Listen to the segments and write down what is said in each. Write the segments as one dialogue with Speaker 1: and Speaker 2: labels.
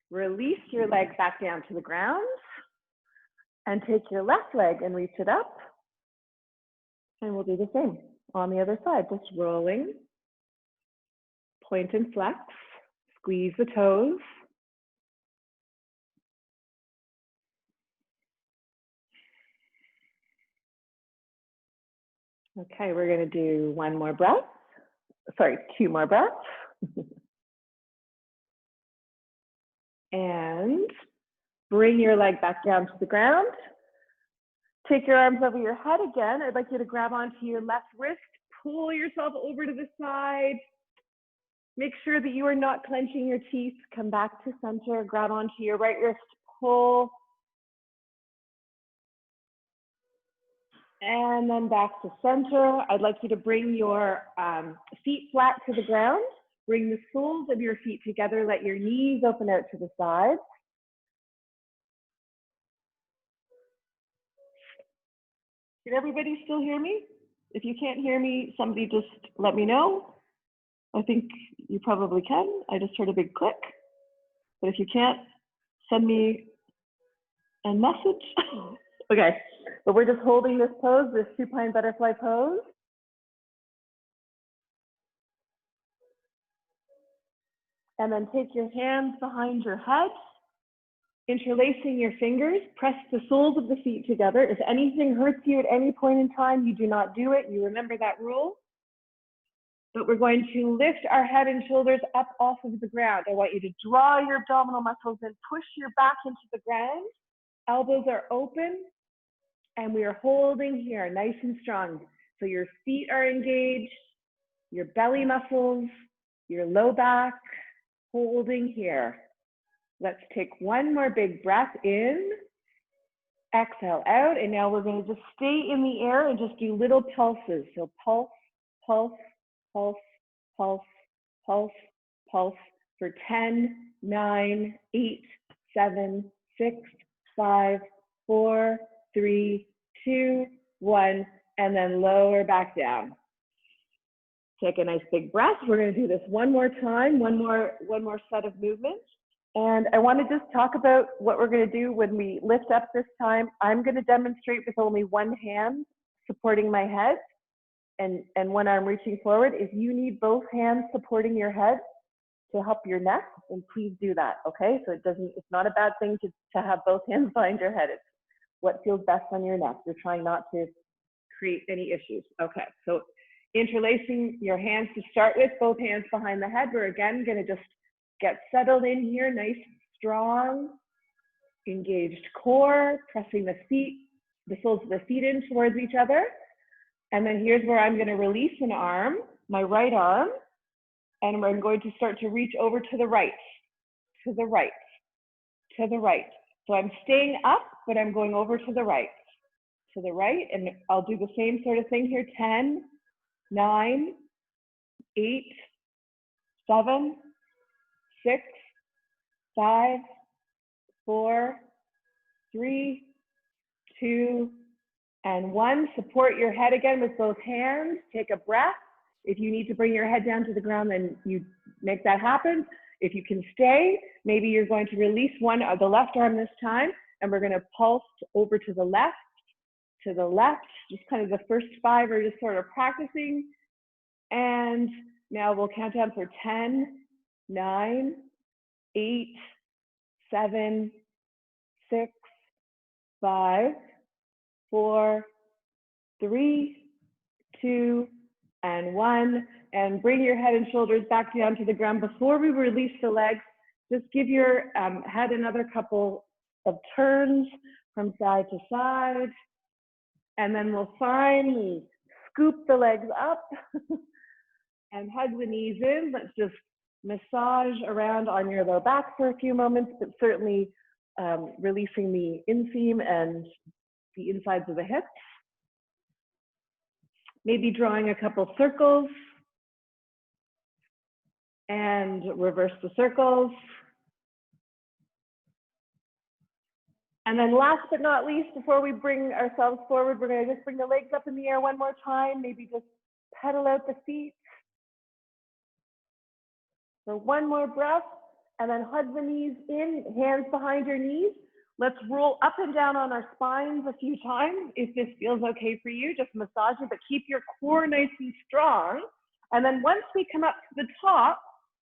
Speaker 1: Release your leg back down to the ground and take your left leg and reach it up. And we'll do the same on the other side, just rolling, point and flex, squeeze the toes. Okay, we're going to do one more breath. Sorry, 2 more breaths. And bring your leg back down to the ground. Take your arms over your head again. I'd like you to grab onto your left wrist, pull yourself over to the side. Make sure that you are not clenching your teeth. Come back to center, grab onto your right wrist, pull. And then back to center. I'd like you to bring your feet flat to the ground. Bring the soles of your feet together. Let your knees open out to the sides. Can everybody still hear me? If you can't hear me, somebody just let me know. I think you probably can. I just heard a big click. But if you can't, send me a message. Okay, but we're just holding this pose, this supine butterfly pose. And then take your hands behind your head, interlacing your fingers, press the soles of the feet together. If anything hurts you at any point in time, you do not do it. You remember that rule. But we're going to lift our head and shoulders up off of the ground. I want you to draw your abdominal muscles and push your back into the ground. Elbows are open, and we are holding here, nice and strong. So your feet are engaged, your belly muscles, your low back, holding here. Let's take one more big breath in, exhale out, and now we're going to just stay in the air and just do little pulses. So pulse, pulse, pulse, pulse, pulse, pulse for 10, 9, 8, 7, 6, 5, 4, 3, 2, 1, and then lower back down. Take a nice big breath. We're going to do this one more time, one more set of movements. And I want to just talk about what we're going to do when we lift up this time. I'm going to demonstrate with only one hand supporting my head and one arm reaching forward. If you need both hands supporting your head to help your neck, then please do that, okay? So it's not a bad thing to have both hands behind your head. It's what feels best on your neck. You're trying not to create any issues. Okay, so interlacing your hands to start with, both hands behind the head. We're again going to just get settled in here, nice, strong, engaged core, pressing the soles of the feet in towards each other. And then here's where I'm going to release an arm, my right arm, and I'm going to start to reach over to the right, to the right, to the right. So I'm staying up, but I'm going over to the right, and I'll do the same sort of thing here, 10, 9, 8, 7, 6, 5, 4, 3, 2, and 1. Support your head again with both hands. Take a breath. If you need to bring your head down to the ground, then you make that happen. If you can stay, maybe you're going to release the left arm this time, and we're going to pulse over to the left, just kind of the first 5 are just sort of practicing. And now we'll count down for 10, 9, 8, 7, 6, 5, 4, 3, 2, and 1. And bring your head and shoulders back down to the ground. Before we release the legs, just give your head another couple of turns from side to side. And then we'll finally scoop the legs up and hug the knees in. Let's just massage around on your low back for a few moments, but certainly releasing the inseam and the insides of the hips. Maybe drawing a couple circles and reverse the circles. And then last but not least, before we bring ourselves forward, we're going to just bring the legs up in the air one more time. Maybe just pedal out the feet. For one more breath. And then hug the knees in, hands behind your knees. Let's roll up and down on our spines a few times. If this feels okay for you, just massage it, but keep your core nice and strong. And then once we come up to the top,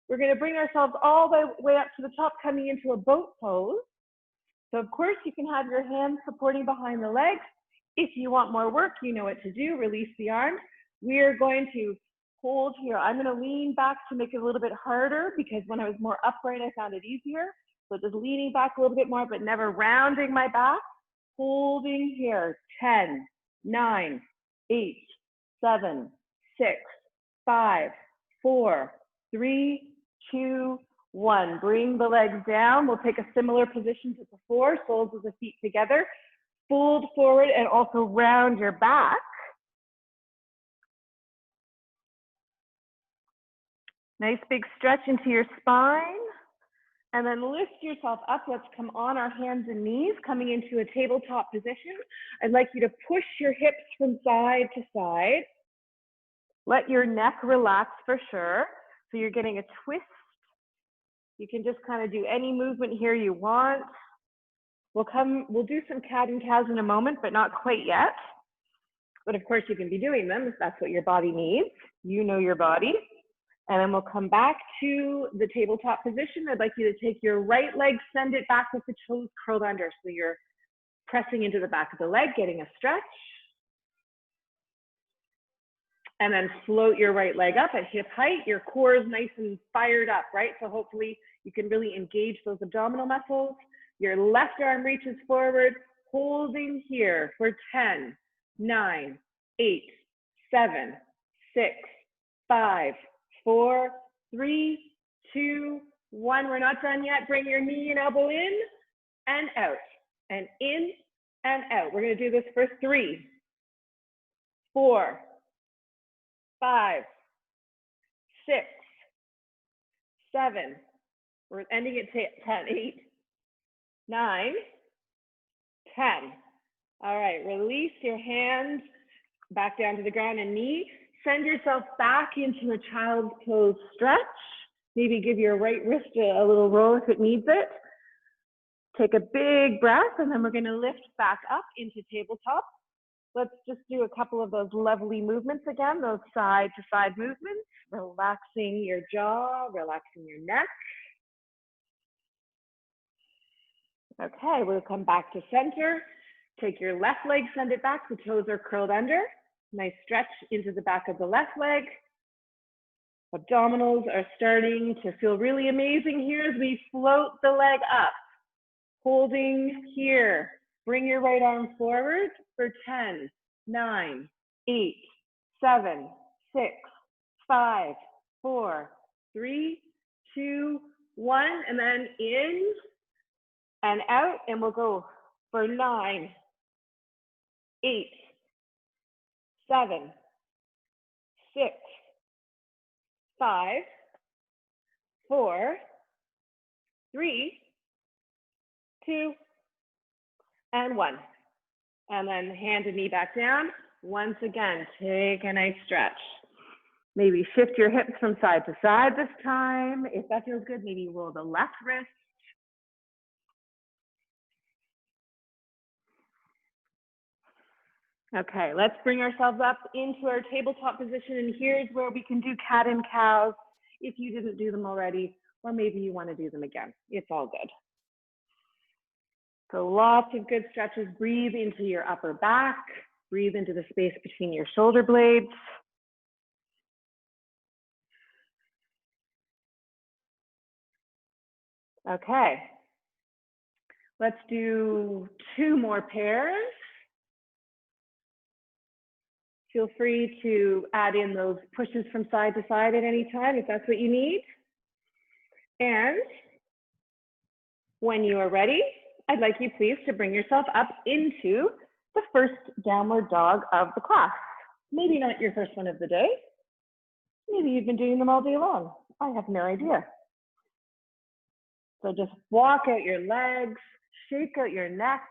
Speaker 1: we're going to bring ourselves all the way up to the top, coming into a boat pose. So of course, you can have your hands supporting behind the legs. If you want more work, you know what to do. Release the arms. We are going to hold here. I'm going to lean back to make it a little bit harder because when I was more upright, I found it easier. So just leaning back a little bit more, but never rounding my back. Holding here. 10, 9, 8, 7, 6, 5, 4, 3, 2, 1. Bring the legs down. We'll take a similar position to before, soles of the feet together. Fold forward and also round your back. Nice big stretch into your spine. And then lift yourself up. Let's come on our hands and knees, coming into a tabletop position. I'd like you to push your hips from side to side. Let your neck relax for sure. So you're getting a twist. You can just kind of do any movement here you want. We'll do some cat and cows in a moment, but not quite yet. But of course you can be doing them if that's what your body needs. You know your body. And then we'll come back to the tabletop position. I'd like you to take your right leg, send it back with the toes curled under. So you're pressing into the back of the leg, getting a stretch. And then float your right leg up at hip height. Your core is nice and fired up, right? So hopefully you can really engage those abdominal muscles. Your left arm reaches forward, holding here for 10, 9, 8, 7, 6, 5, 4, 3, 2, 1. We're not done yet. Bring your knee and elbow in and out, and in and out. We're going to do this for 3, 4, 5, 6, 7. We're ending at 10, 8, 9, 10. All right, release your hands back down to the ground and knee. Send yourself back into a child's pose stretch. Maybe give your right wrist a little roll if it needs it. Take a big breath, and then we're going to lift back up into tabletop. Let's just do a couple of those lovely movements again, those side-to-side movements, relaxing your jaw, relaxing your neck. Okay, we'll come back to center. Take your left leg, send it back. The toes are curled under. Nice stretch into the back of the left leg. Abdominals are starting to feel really amazing here as we float the leg up. Holding here. Bring your right arm forward for 10, 9, 8, 7, 6, 5, 4, 3, 2, 1. And then in and out. And we'll go for 9, 8, 7, 6, 5, 4, 3, 2, and 1. And then hand and knee back down. Once again, take a nice stretch. Maybe shift your hips from side to side this time. If that feels good, maybe roll the left wrist. Okay, let's bring ourselves up into our tabletop position, and here's where we can do cat and cows if you didn't do them already, or maybe you want to do them again. It's all good. So lots of good stretches. Breathe into your upper back. Breathe into the space between your shoulder blades. Okay, let's do 2 more pairs. Feel free to add in those pushes from side to side at any time if that's what you need. And when you are ready, I'd like you please to bring yourself up into the first downward dog of the class. Maybe not your first one of the day. Maybe you've been doing them all day long. I have no idea. So just walk out your legs, shake out your neck.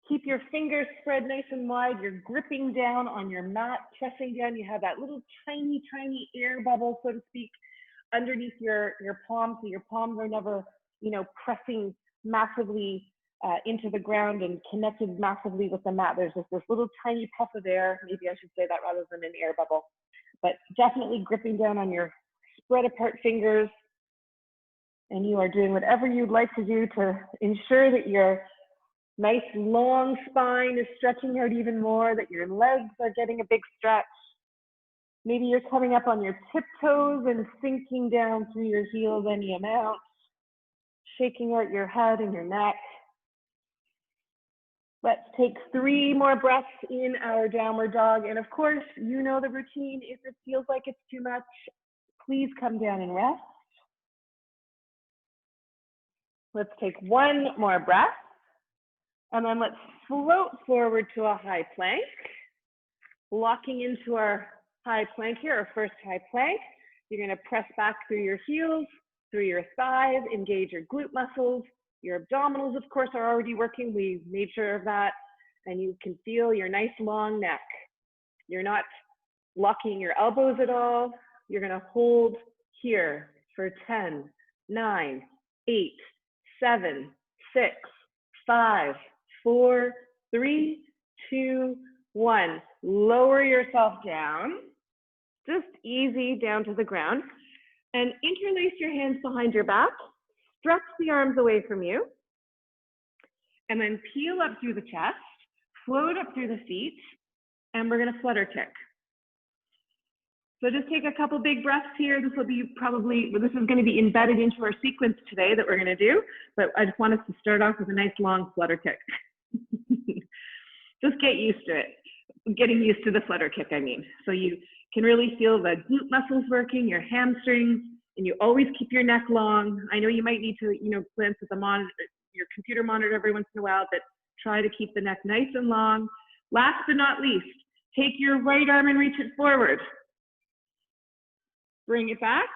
Speaker 1: Keep your fingers spread nice and wide. You're gripping down on your mat, pressing down. You have that little tiny, tiny air bubble, so to speak, underneath your palms, so your palms are never, you know, pressing massively into the ground and connected massively with the mat. There's just this little tiny puff of air. Maybe I should say that rather than an air bubble, but definitely gripping down on your spread apart fingers. And you are doing whatever you'd like to do to ensure that your nice long spine is stretching out even more, that your legs are getting a big stretch. Maybe you're coming up on your tiptoes and sinking down through your heels any amount, shaking out your head and your neck. Let's take 3 more breaths in our downward dog. And of course, you know the routine. If it feels like it's too much, please come down and rest. Let's take 1 more breath. And then let's float forward to a high plank. Locking into our high plank here, our first high plank. You're going to press back through your heels, through your thighs, engage your glute muscles. Your abdominals, of course, are already working. We made sure of that. And you can feel your nice long neck. You're not locking your elbows at all. You're going to hold here for 10, 9, 8, 7, 6, 5, 4, 3, 2, 1. Lower yourself down, just easy down to the ground, and interlace your hands behind your back. Stretch the arms away from you, and then peel up through the chest, float up through the feet, and we're going to flutter kick. So just take a couple big breaths here. This will be probably, well, this is going to be embedded into our sequence today that we're going to do, but I just want us to start off with a nice long flutter kick. Just get used to it. Getting used to the flutter kick, I mean. So you can really feel the glute muscles working, your hamstrings, and you always keep your neck long. I know you might need to, you know, glance at the monitor, your computer monitor every once in a while, but try to keep the neck nice and long. Last but not least, take your right arm and reach it forward. Bring it back.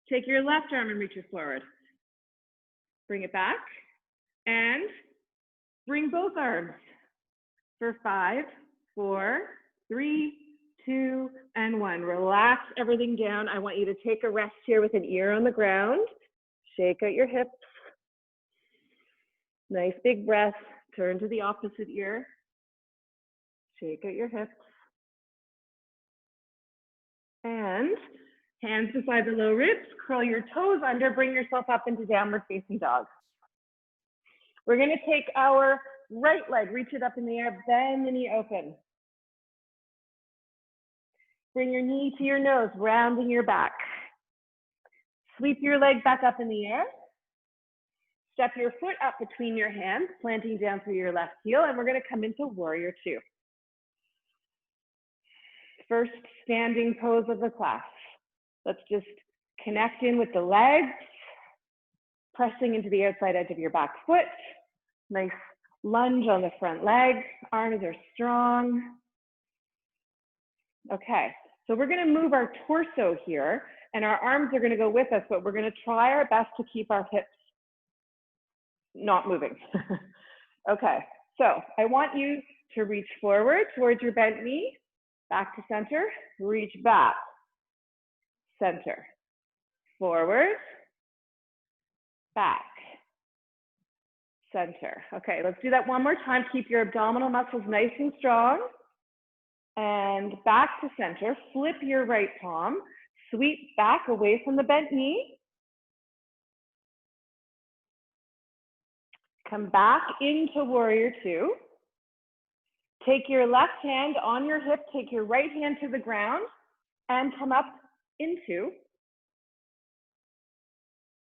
Speaker 1: Take your left arm and reach it forward. Bring it back. And bring both arms for 5, 4, 3, 2, and 1. Relax everything down. I want you to take a rest here with an ear on the ground. Shake out your hips. Nice big breath. Turn to the opposite ear. Shake out your hips. And hands beside the low ribs. Curl your toes under. Bring yourself up into downward facing dog. We're going to take our right leg, reach it up in the air, bend the knee open. Bring your knee to your nose, rounding your back. Sweep your leg back up in the air. Step your foot up between your hands, planting down through your left heel, and we're going to come into warrior 2. First standing pose of the class. Let's just connect in with the legs, pressing into the outside edge of your back foot. Nice lunge on the front leg. Arms are strong. Okay, so we're going to move our torso here, and our arms are going to go with us, but we're going to try our best to keep our hips not moving. Okay, so I want you to reach forward towards your bent knee, back to center, reach back, center, forward, back, center. Okay, let's do that one more time. Keep your abdominal muscles nice and strong. And back to center. Flip your right palm. Sweep back away from the bent knee. Come back into warrior 2. Take your left hand on your hip. Take your right hand to the ground and come up into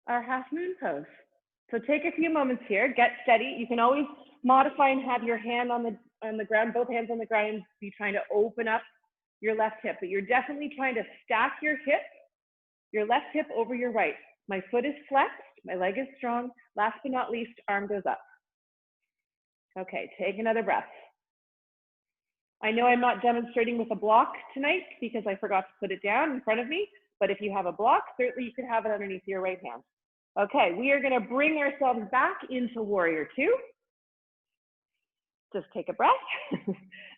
Speaker 1: our half moon pose. So take a few moments here, get steady. You can always modify and have your hand on the ground, both hands on the ground, and be trying to open up your left hip, but you're definitely trying to stack your hip, your left hip over your right. My foot is flexed, my leg is strong. Last but not least, arm goes up. Okay, take another breath. I know I'm not demonstrating with a block tonight because I forgot to put it down in front of me, but if you have a block, certainly you could have it underneath your right hand. Okay, we are going to bring ourselves back into warrior 2. Just take a breath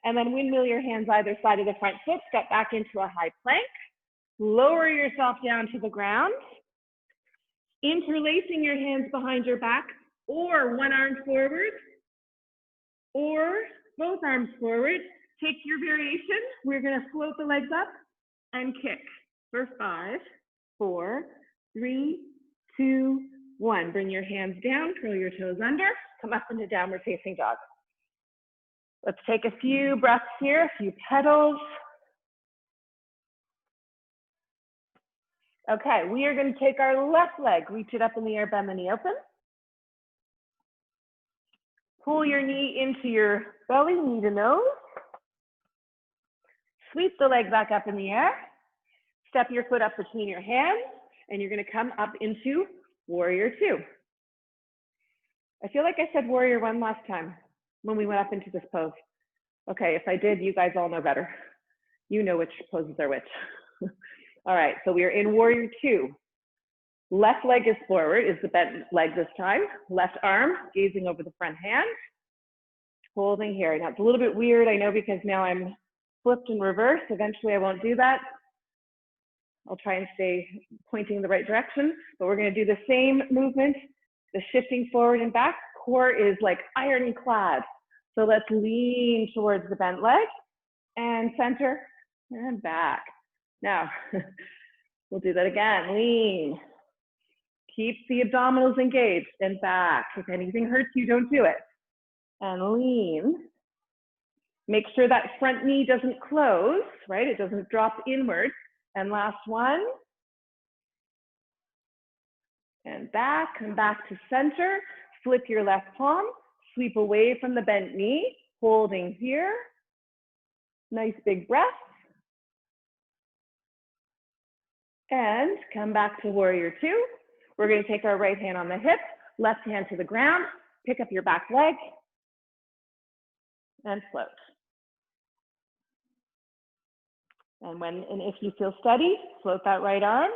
Speaker 1: and then windmill your hands either side of the front foot, step back into a high plank. Lower yourself down to the ground, interlacing your hands behind your back, or one arm forward, or both arms forward. Take your variation. We're going to float the legs up and kick for 5, 4, 3, 2, 1. Bring your hands down, curl your toes under, come up into downward facing dog. Let's take a few breaths here, a few petals. Okay, we are going to take our left leg, reach it up in the air, bend the knee open. Pull your knee into your belly, knee to nose. Sweep the leg back up in the air. Step your foot up between your hands, and you're going to come up into Warrior 2. I feel like I said Warrior 1 last time when we went up into this pose. Okay, if I did, you guys all know better. You know which poses are which. All right, so we are in Warrior 2. Left leg is forward, is the bent leg this time. Left arm gazing over the front hand. Holding here. Now it's a little bit weird, I know, because now I'm flipped in reverse. Eventually I won't do that. I'll try and stay pointing the right direction, but we're going to do the same movement, the shifting forward and back. Core is like ironclad. So let's lean towards the bent leg and center and back. Now, we'll do that again. Lean. Keep the abdominals engaged and back. If anything hurts you, don't do it. And lean. Make sure that front knee doesn't close, right? It doesn't drop inward. And last one. And back, come back to center. Flip your left palm, sweep away from the bent knee, holding here. Nice big breath. And come back to Warrior 2. We're going to take our right hand on the hip, left hand to the ground, pick up your back leg, and float. And if you feel steady, float that right arm.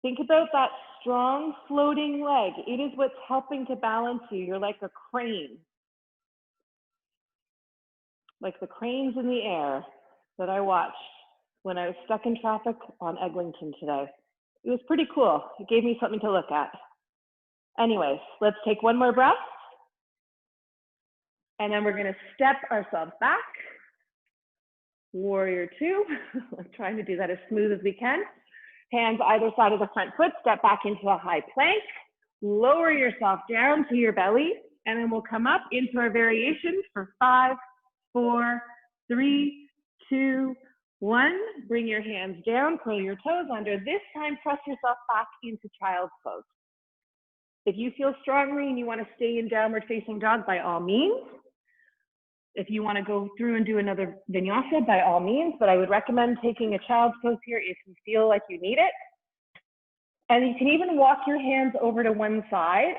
Speaker 1: Think about that strong floating leg. It is what's helping to balance you. You're like a crane. Like the cranes in the air that I watched when I was stuck in traffic on Eglinton today. It was pretty cool. It gave me something to look at. Anyways, let's take one more breath. And then we're going to step ourselves back. Warrior 2. I'm trying to do that as smooth as we can. Hands either side of the front foot, step back into a high plank. Lower yourself down to your belly, and then we'll come up into our variation for 5, 4, 3, 2, 1. Bring your hands down, curl your toes under. This time, press yourself back into child's pose. If you feel strongly and you want to stay in downward facing dog, by all means. If you want to go through and do another vinyasa, by all means, but I would recommend taking a child's pose here if you feel like you need it. And you can even walk your hands over to one side,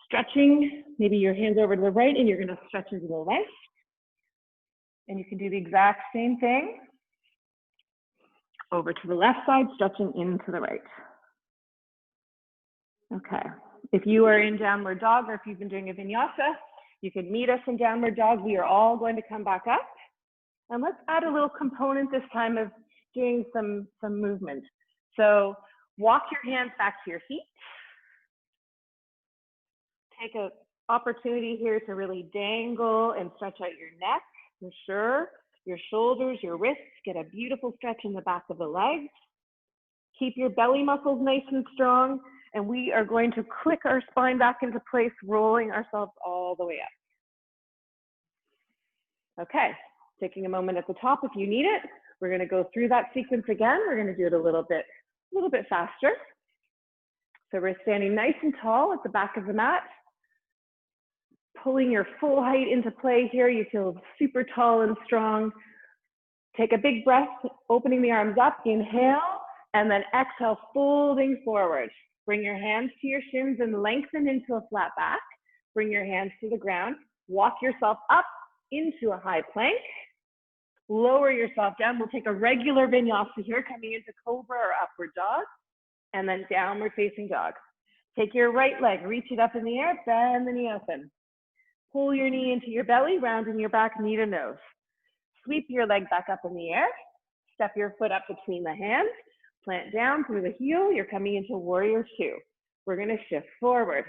Speaker 1: stretching, maybe your hands over to the right, and you're going to stretch into the left. And you can do the exact same thing over to the left side, stretching into the right. Okay. If you are in downward dog, or if you've been doing a vinyasa, you can meet us in downward dog. We are all going to come back up. And let's add a little component this time of doing some movement. So walk your hands back to your feet. Take an opportunity here to really dangle and stretch out your neck, for sure. Your shoulders, your wrists, get a beautiful stretch in the back of the legs. Keep your belly muscles nice and strong. And we are going to click our spine back into place, rolling ourselves all the way up. Okay, taking a moment at the top if you need it. We're going to go through that sequence again. We're going to do it a little bit faster. So we're standing nice and tall at the back of the mat. Pulling your full height into play here. You feel super tall and strong. Take a big breath, opening the arms up. Inhale, and then exhale, folding forward. Bring your hands to your shins and lengthen into a flat back. Bring your hands to the ground. Walk yourself up into a high plank. Lower yourself down. We'll take a regular vinyasa here, coming into cobra or upward dog, and then downward facing dog. Take your right leg, reach it up in the air, bend the knee open. Pull your knee into your belly, rounding your back, knee to nose. Sweep your leg back up in the air. Step your foot up between the hands. Plant down through the heel. You're coming into warrior two. We're going to shift forward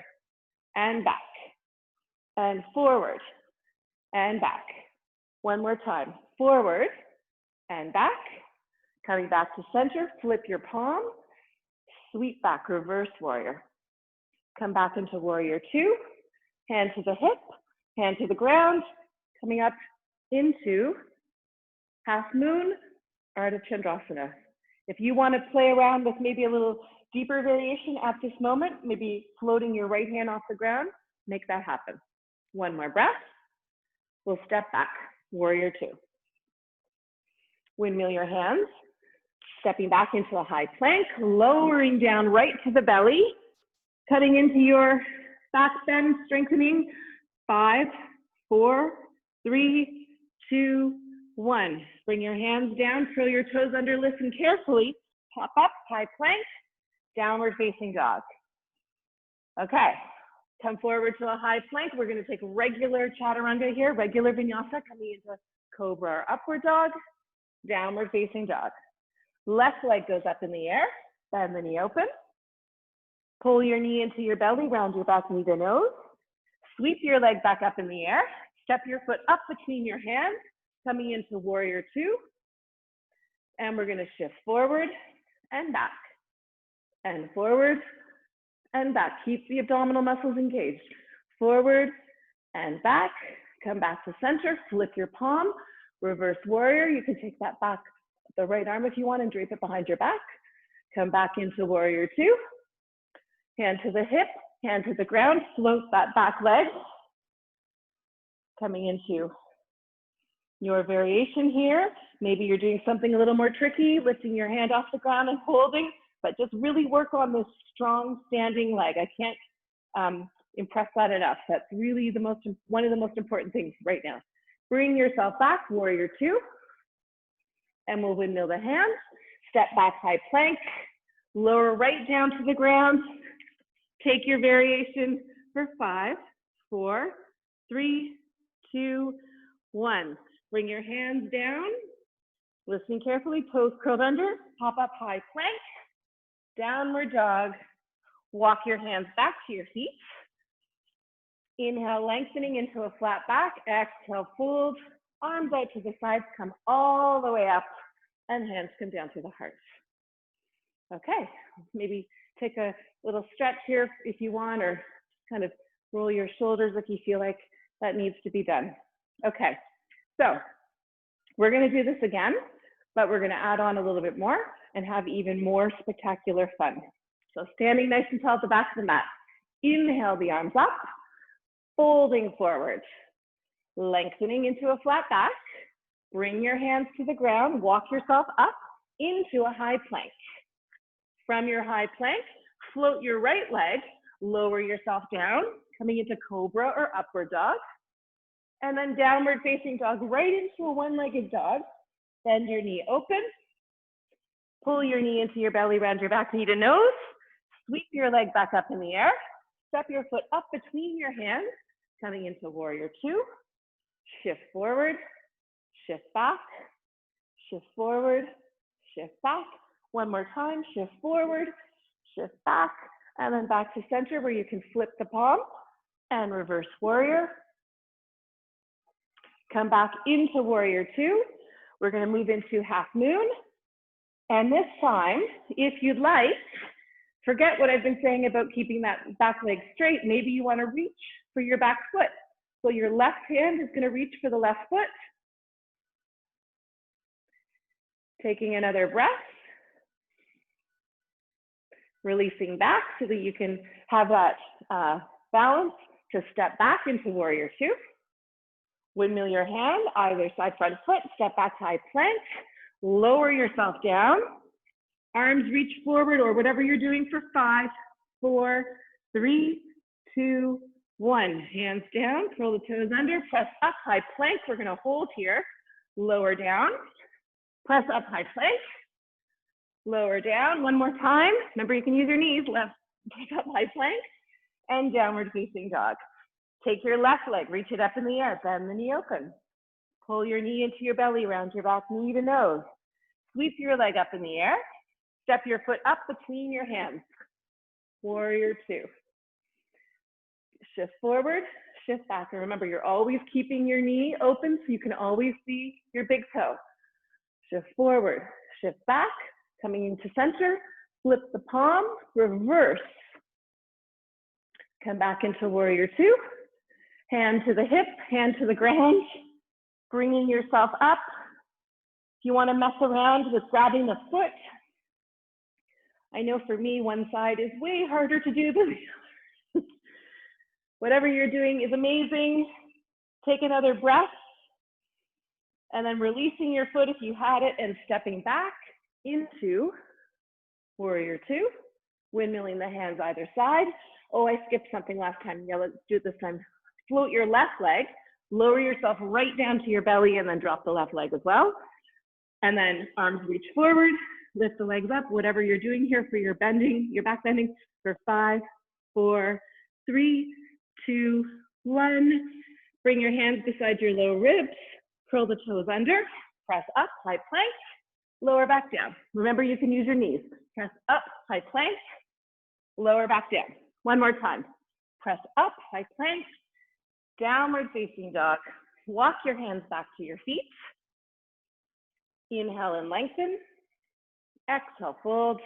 Speaker 1: and back and forward and back. One more time. Forward and back. Coming back to center. Flip your palm. Sweep back, reverse warrior. Come back into warrior two. Hand to the hip. Hand to the ground. Coming up into half moon, Ardha Chandrasana. If you want to play around with maybe a little deeper variation at this moment, maybe floating your right hand off the ground, make that happen. One more breath. We'll step back, warrior two. Windmill your hands, stepping back into a high plank, lowering down right to the belly, cutting into your back bend, strengthening. 5, 4, 3, 2, 1. Bring your hands down, curl your toes under, listen carefully. Pop up, high plank, downward facing dog. Okay, come forward to a high plank. We're going to take regular chaturanga here, regular vinyasa, coming into cobra or upward dog, downward facing dog. Left leg goes up in the air, bend the knee open. Pull your knee into your belly, round your back knee to nose. Sweep your leg back up in the air. Step your foot up between your hands, coming into warrior two. And we're going to shift forward and back, and forward and back. Keep the abdominal muscles engaged. Forward and back. Come back to center. Flip your palm. Reverse warrior. You can take that back, the right arm if you want, and drape it behind your back. Come back into warrior two. Hand to the hip. Hand to the ground, float that back leg. Coming into your variation here. Maybe you're doing something a little more tricky, lifting your hand off the ground and holding, but just really work on this strong standing leg. I can't impress that enough. That's really one of the most important things right now. Bring yourself back, warrior two, and we'll windmill the hands. Step back, high plank, lower right down to the ground. Take your variation for 5, 4, 3, 2, 1. Bring your hands down. Listen carefully, toes curled under. Pop up high plank. Downward dog. Walk your hands back to your feet. Inhale, lengthening into a flat back. Exhale, fold. Arms out to the sides. Come all the way up. And hands come down to the heart. Okay, maybe take a little stretch here if you want, or kind of roll your shoulders if you feel like that needs to be done. Okay, so we're going to do this again, but we're going to add on a little bit more and have even more spectacular fun. So standing nice and tall at the back of the mat. Inhale the arms up, folding forward, lengthening into a flat back. Bring your hands to the ground, walk yourself up into a high plank. From your high plank, float your right leg, lower yourself down, coming into cobra or upward dog, and then downward facing dog right into a one-legged dog. Bend your knee open, pull your knee into your belly, round your back knee to nose, sweep your leg back up in the air, step your foot up between your hands, coming into warrior two, shift forward, shift back, shift forward, shift back. One more time, shift forward, shift back, and then back to center where you can flip the palm and reverse warrior. Come back into warrior two. We're going to move into half moon. And this time, if you'd like, forget what I've been saying about keeping that back leg straight. Maybe you want to reach for your back foot. So your left hand is going to reach for the left foot. Taking another breath. Releasing back so that you can have that balance to step back into warrior two. Windmill your hand, either side front foot, step back to high plank, lower yourself down, arms reach forward or whatever you're doing for 5, 4, 3, 2, 1. Hands down, curl the toes under, press up, high plank. We're gonna hold here, lower down, press up, high plank. Lower down, one more time. Remember, you can use your knees, left, pick up high plank, and downward facing dog. Take your left leg, reach it up in the air, bend the knee open. Pull your knee into your belly, round your back, knee to nose. Sweep your leg up in the air. Step your foot up between your hands. Warrior two. Shift forward, shift back. And remember, you're always keeping your knee open so you can always see your big toe. Shift forward, shift back, coming into center, flip the palm, reverse. Come back into warrior two. Hand to the hip, hand to the ground, bringing yourself up. If you want to mess around with grabbing the foot, I know for me, one side is way harder to do than the other. Whatever you're doing is amazing. Take another breath, and then releasing your foot if you had it, and stepping back into warrior two, windmilling the hands either side. Oh, I skipped something last time. Yeah, let's do it this time. Float your left leg, lower yourself right down to your belly, and then drop the left leg as well. And then arms reach forward, lift the legs up, whatever you're doing here for your bending, your back bending, for 5, 4, 3, 2, 1. Bring your hands beside your lower ribs, curl the toes under, press up, high plank, lower back down. Remember, you can use your knees. Press up, high plank, lower back down. One more time. Press up, high plank, downward facing dog. Walk your hands back to your feet. Inhale and lengthen. Exhale, fold.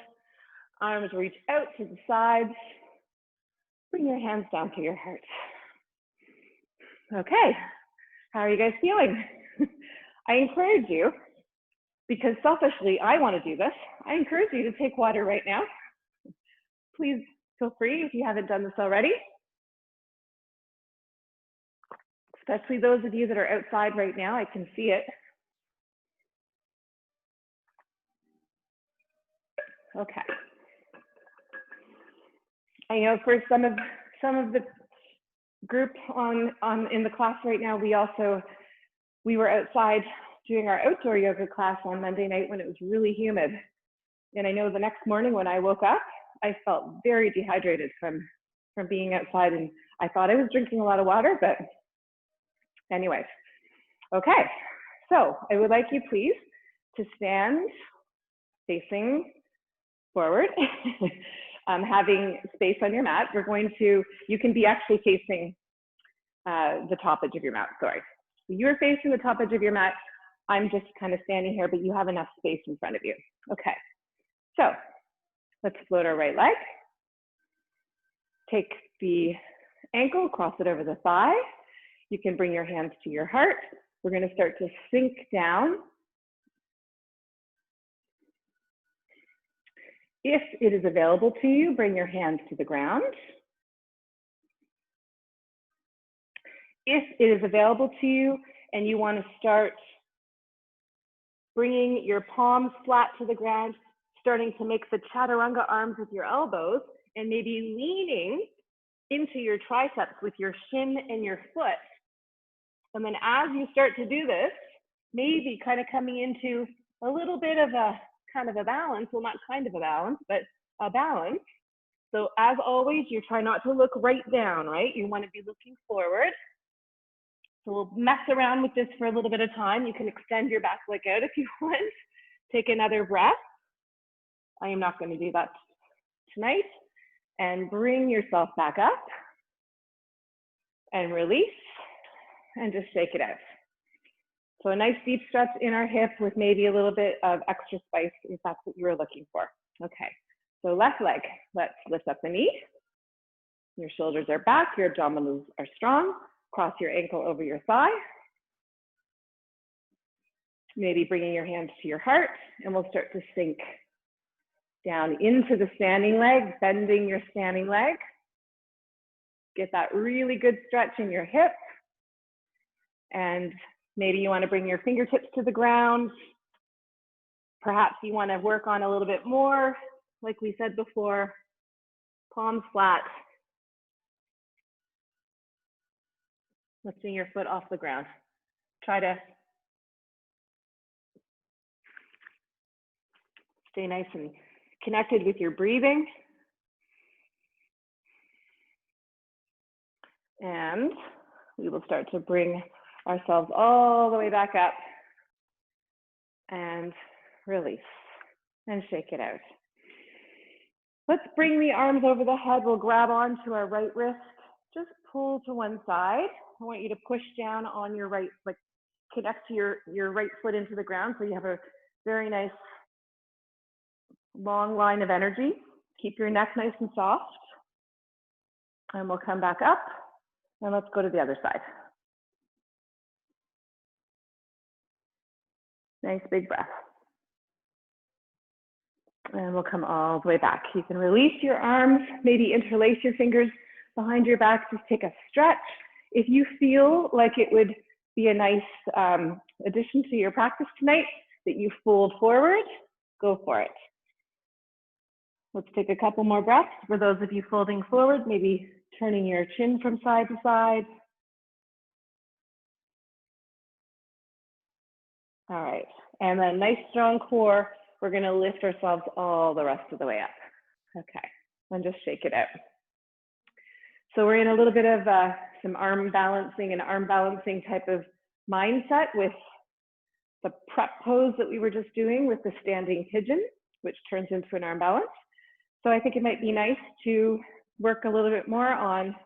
Speaker 1: Arms reach out to the sides. Bring your hands down to your heart. Okay, how are you guys feeling? I encourage you, because selfishly I want to do this, I encourage you to take water right now. Please feel free if you haven't done this already. Especially those of you that are outside right now, I can see it. Okay. I know for some of the group in the class right now, we were outside doing our outdoor yoga class on Monday night when it was really humid. And I know the next morning when I woke up, I felt very dehydrated from being outside, and I thought I was drinking a lot of water, but anyways. Okay, so I would like you please to stand facing forward, having space on your mat. You can be actually facing the top edge of your mat, sorry. You're facing the top edge of your mat. I'm just kind of standing here, but you have enough space in front of you. Okay, so let's float our right leg. Take the ankle, cross it over the thigh. You can bring your hands to your heart. We're going to start to sink down. If it is available to you, bring your hands to the ground. If it is available to you and you want to start bringing your palms flat to the ground, starting to make the chaturanga arms with your elbows, and maybe leaning into your triceps with your shin and your foot. And then as you start to do this, maybe kind of coming into a little bit of a kind of a balance, well, not kind of a balance, but a balance. So as always, you try not to look right down, right? You want to be looking forward. So we'll mess around with this for a little bit of time. You can extend your back leg out if you want. Take another breath. I am not going to do that tonight. And bring yourself back up and release and just shake it out. So a nice deep stretch in our hip with maybe a little bit of extra spice if that's what you were looking for. Okay, so left leg, let's lift up the knee. Your shoulders are back, your abdominals are strong. Cross your ankle over your thigh. Maybe bringing your hands to your heart, and we'll start to sink down into the standing leg, bending your standing leg. Get that really good stretch in your hip. And maybe you want to bring your fingertips to the ground. Perhaps you want to work on a little bit more, like we said before, palms flat. Lifting your foot off the ground. Try to stay nice and connected with your breathing. And we will start to bring ourselves all the way back up and release and shake it out. Let's bring the arms over the head. We'll grab onto our right wrist. Just pull to one side. I want you to push down on your right, like connect to your right foot into the ground so you have a very nice long line of energy. Keep your neck nice and soft. And we'll come back up and let's go to the other side. Nice big breath. And we'll come all the way back. You can release your arms, maybe interlace your fingers behind your back, just take a stretch. If you feel like it would be a nice addition to your practice tonight, that you fold forward, go for it. Let's take a couple more breaths. For those of you folding forward, maybe turning your chin from side to side. All right, and then nice strong core. We're gonna lift ourselves all the rest of the way up. Okay, and just shake it out. So we're in a little bit of some arm balancing and arm balancing type of mindset with the prep pose that we were just doing with the standing pigeon, which turns into an arm balance. So I think it might be nice to work a little bit more on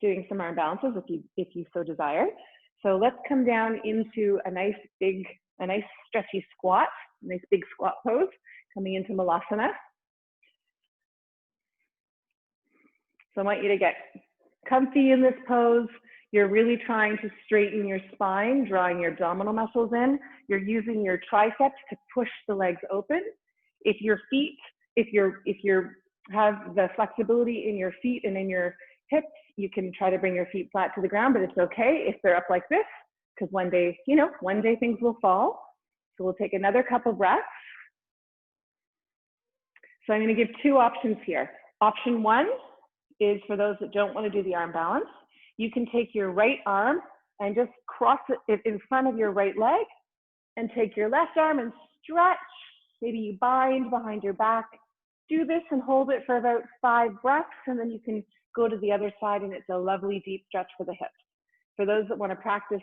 Speaker 1: doing some arm balances if you so desire. So let's come down into a nice stretchy squat, a nice big squat pose, coming into Malasana. So I want you to get comfy in this pose. You're really trying to straighten your spine, drawing your abdominal muscles in. You're using your triceps to push the legs open. If you have the flexibility in your feet and in your hips, you can try to bring your feet flat to the ground, but it's okay if they're up like this, because one day things will fall. So we'll take another couple breaths. So I'm going to give two options here. Option one is for those that don't want to do the arm balance. You can take your right arm and just cross it in front of your right leg and take your left arm and stretch. Maybe you bind behind your back. Do this and hold it for about 5 breaths, and then you can go to the other side, and it's a lovely deep stretch for the hips. For those that want to practice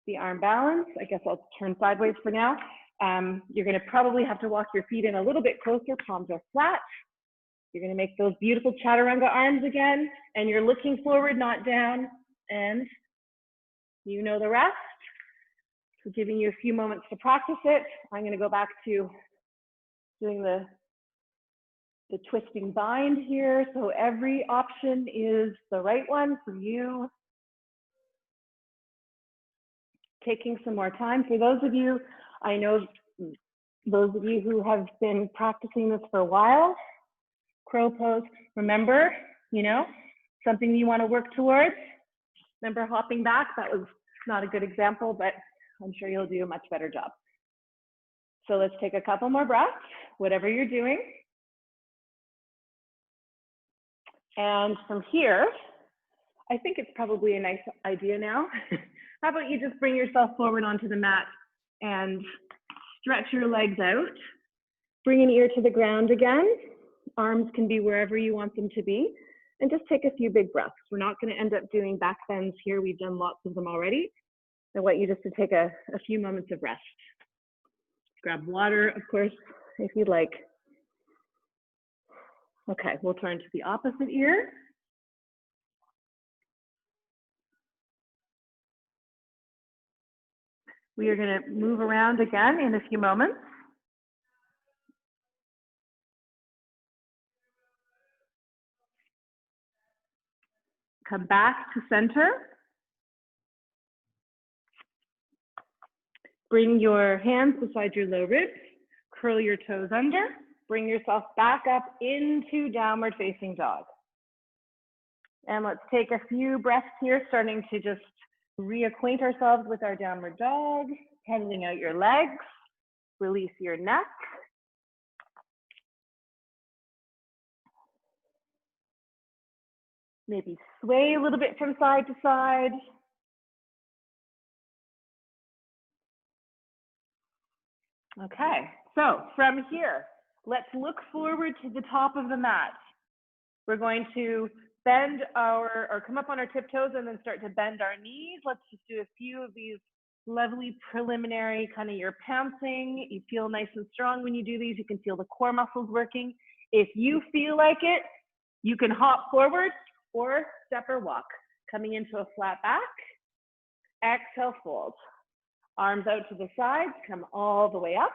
Speaker 1: the arm balance, I guess I'll turn sideways for now. You're going to probably have to walk your feet in a little bit closer, palms are flat. You're going to make those beautiful chaturanga arms again, and you're looking forward, not down, and you know the rest. So giving you a few moments to practice it. I'm going to go back to doing the twisting bind here. So every option is the right one for you. Taking some more time. For those of you, I know those of you who have been practicing this for a while, crow pose, remember, something you want to work towards. Remember hopping back? That was not a good example, but I'm sure you'll do a much better job. So let's take a couple more breaths, whatever you're doing. And from here, I think it's probably a nice idea now. How about you just bring yourself forward onto the mat and stretch your legs out. Bring an ear to the ground again. Arms can be wherever you want them to be. And just take a few big breaths. We're not going to end up doing back bends here. We've done lots of them already. I want you just to take a few moments of rest. Grab water, of course, if you'd like. Okay, we'll turn to the opposite ear. We are going to move around again in a few moments. Come back to center. Bring your hands beside your low ribs. Curl your toes under. Bring yourself back up into downward facing dog. And let's take a few breaths here, starting to just reacquaint ourselves with our downward dog, handling out your legs, release your neck. Maybe sway a little bit from side to side. Okay, so from here, let's look forward to the top of the mat. We're going to bend or come up on our tiptoes and then start to bend our knees. Let's just do a few of these lovely preliminary, kind of you're pouncing. You feel nice and strong when you do these. You can feel the core muscles working. If you feel like it, you can hop forward or step or walk. Coming into a flat back. Exhale, fold. Arms out to the sides, come all the way up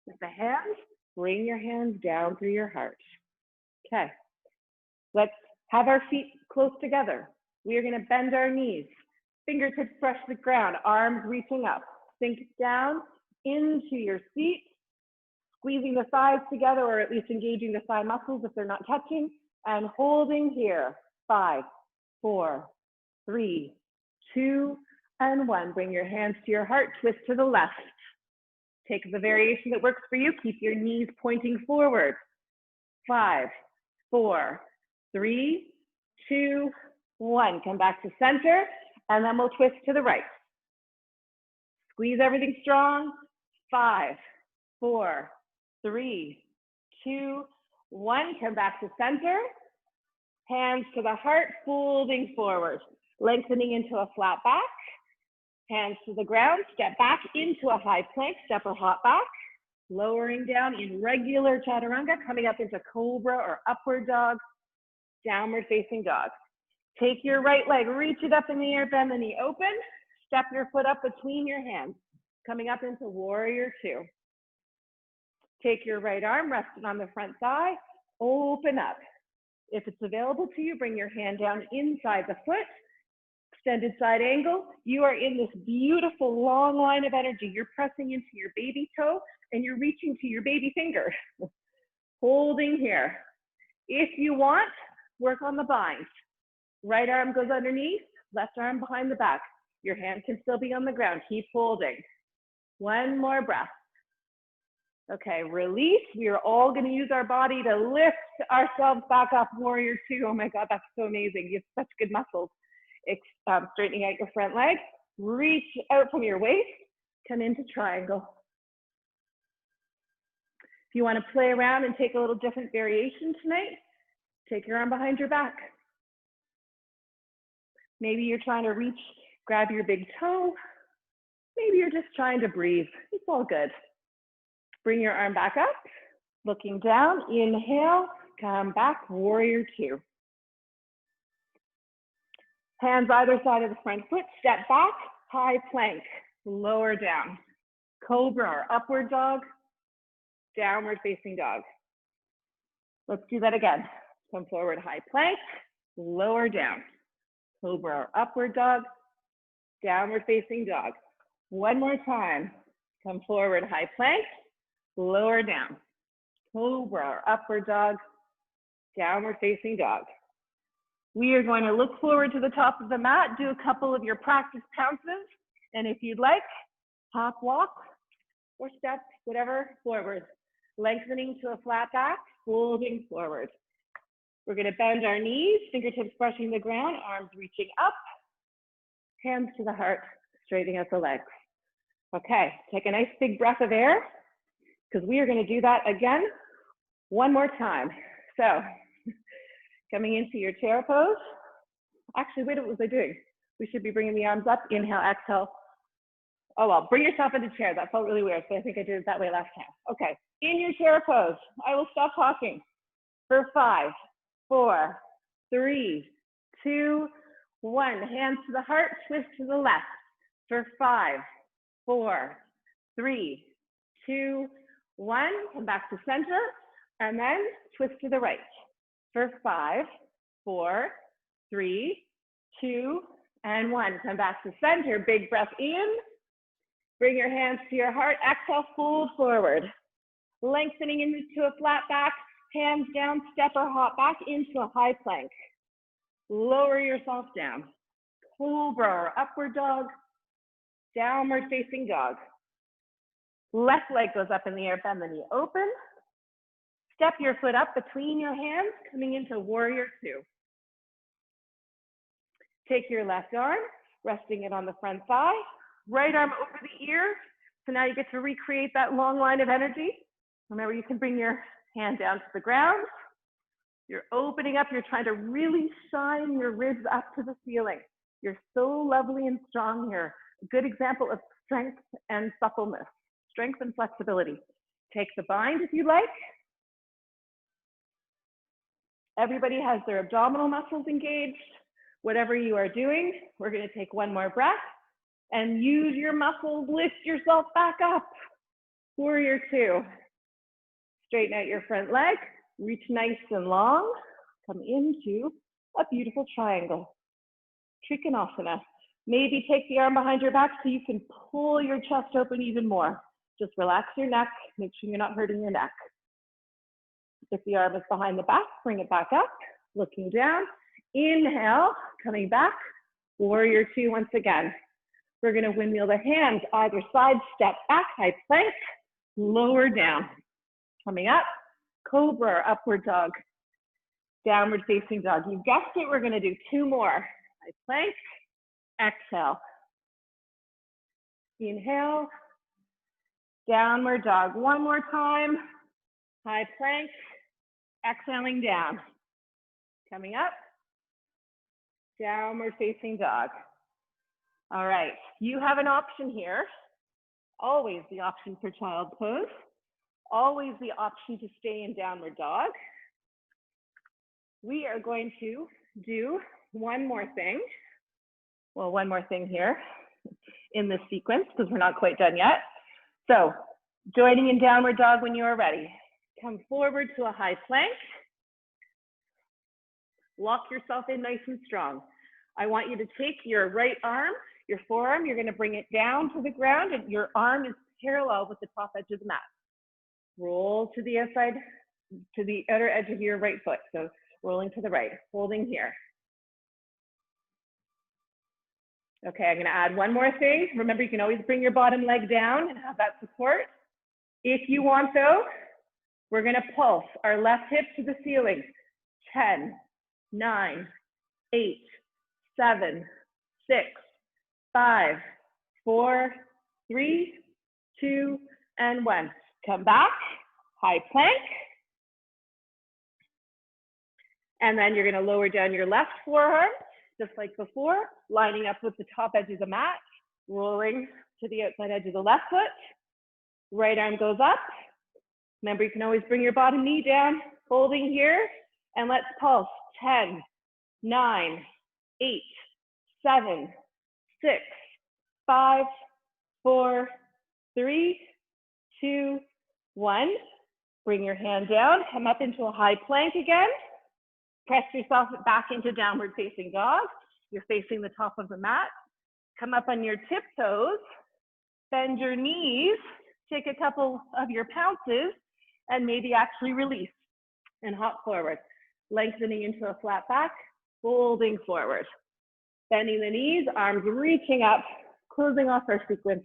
Speaker 1: with the hands. Bring your hands down through your heart. Okay, let's have our feet close together. We are going to bend our knees. Fingertips brush the ground, arms reaching up. Sink down into your seat, squeezing the thighs together, or at least engaging the thigh muscles if they're not touching, and holding here. 5, 4, 3, 2, and 1. Bring your hands to your heart, twist to the left. Take the variation that works for you. Keep your knees pointing forward. 5, 4, 3, 2, 1. Come back to center, and then we'll twist to the right. Squeeze everything strong. 5, 4, 3, 2, 1. Come back to center. Hands to the heart, folding forward. Lengthening into a flat back. Hands to the ground, step back into a high plank, step or hop back. Lowering down in regular chaturanga, coming up into cobra or upward dog, downward facing dog. Take your right leg, reach it up in the air, bend the knee open. Step your foot up between your hands, coming up into warrior 2. Take your right arm, rest it on the front thigh, open up. If it's available to you, bring your hand down inside the foot. Extended side angle. You are in this beautiful long line of energy. You're pressing into your baby toe and you're reaching to your baby finger. Holding here. If you want, work on the bind. Right arm goes underneath, left arm behind the back. Your hand can still be on the ground. Keep holding. One more breath. Okay, release. We are all going to use our body to lift ourselves back up. Warrior 2. Oh my God, that's so amazing. You have such good muscles. Straightening out your front leg, reach out from your waist, come into triangle. If you want to play around and take a little different variation tonight, take your arm behind your back. Maybe you're trying to reach, grab your big toe. Maybe you're just trying to breathe. It's all good. Bring your arm back up, looking down, inhale, come back, warrior 2. Hands either side of the front foot, step back, high plank, lower down. Cobra or upward dog, downward facing dog. Let's do that again. Come forward, high plank, lower down. Cobra or upward dog, downward facing dog. One more time. Come forward, high plank, lower down. Cobra or upward dog, downward facing dog. We are going to look forward to the top of the mat, do a couple of your practice pounces, and if you'd like, hop, walk, or step, whatever, forward. Lengthening to a flat back, folding forward. We're going to bend our knees, fingertips brushing the ground, arms reaching up, hands to the heart, straightening out the legs. Okay, take a nice big breath of air, because we are going to do that again one more time. So, coming into your chair pose. Actually, wait, what was I doing? We should be bringing the arms up. Inhale, exhale. Oh, well, bring yourself into chair. That felt really weird, so I think I did it that way last time. Okay, in your chair pose, I will stop talking for 5, 4, 3, 2, 1. Hands to the heart, twist to the left for 5, 4, 3, 2, 1. Come back to center, and then twist to the right. For 5, 4, 3, 2, and 1. Come back to center. Big breath in. Bring your hands to your heart. Exhale, fold forward. Lengthening into a flat back. Hands down, step or hop back into a high plank. Lower yourself down. Cobra or upward dog. Downward facing dog. Left leg goes up in the air, bend the knee open. Step your foot up between your hands, coming into warrior 2. Take your left arm, resting it on the front thigh, right arm over the ear. So now you get to recreate that long line of energy. Remember, you can bring your hand down to the ground, You're opening up, you're trying to really shine your ribs up to the ceiling. You're so lovely and strong here. A good example of strength and suppleness, strength and flexibility. Take the bind if you like. Everybody has their abdominal muscles engaged. Whatever you are doing, we're going to take one more breath and use your muscles, lift yourself back up. Warrior two. Straighten out your front leg, reach nice and long, come into a beautiful triangle. Trikonasana. Maybe take the arm behind your back so you can pull your chest open even more. Just relax your neck, make sure you're not hurting your neck. If the arm is behind the back, bring it back up, looking down. Inhale, coming back, warrior two once again. We're gonna windmill the hands either side, step back, high plank, lower down. Coming up, cobra, upward dog, downward facing dog. You guessed it, we're gonna do two more. High plank, exhale. Inhale, downward dog. One more time, high plank, exhaling down. Coming up, downward facing dog. All right, you have an option here. Always the option for child pose. Always the option to stay in downward dog. We are going to do one more thing. Well, one more thing here in this sequence because we're not quite done yet. So joining in downward dog when you are ready. Come forward to a high plank. Lock yourself in nice and strong. I want you to take your right arm, your forearm, you're going to bring it down to the ground and your arm is parallel with the top edge of the mat. Roll to the outside, to the outer edge of your right foot. So rolling to the right, holding here. Okay, I'm going to add one more thing. Remember, you can always bring your bottom leg down and have that support. If you want though, we're going to pulse our left hip to the ceiling. 10, 9, 8, 7, 6, 5, 4, 3, 2, and 1. Come back, high plank. And then you're going to lower down your left forearm, just like before, lining up with the top edge of the mat, rolling to the outside edge of the left foot. Right arm goes up. Remember, you can always bring your bottom knee down, holding here, and let's pulse. 10, 9, 8, 7, 6, 5, 4, 3, 2, 1. Bring your hand down, come up into a high plank again. Press yourself back into downward facing dog. You're facing the top of the mat. Come up on your tiptoes, bend your knees, take a couple of your pounces, and maybe actually release and hop forward. Lengthening into a flat back, folding forward. Bending the knees, arms reaching up, closing off our sequence.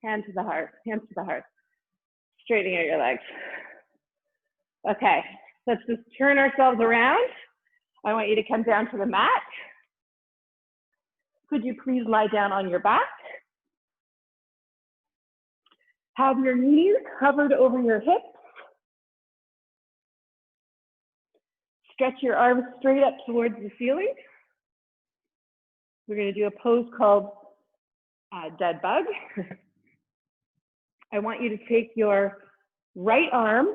Speaker 1: Hand to the heart, hands to the heart. Straightening out your legs. Okay, let's just turn ourselves around. I want you to come down to the mat. Could you please lie down on your back? Have your knees covered over your hips. Stretch your arms straight up towards the ceiling. We're going to do a pose called dead bug. I want you to take your right arm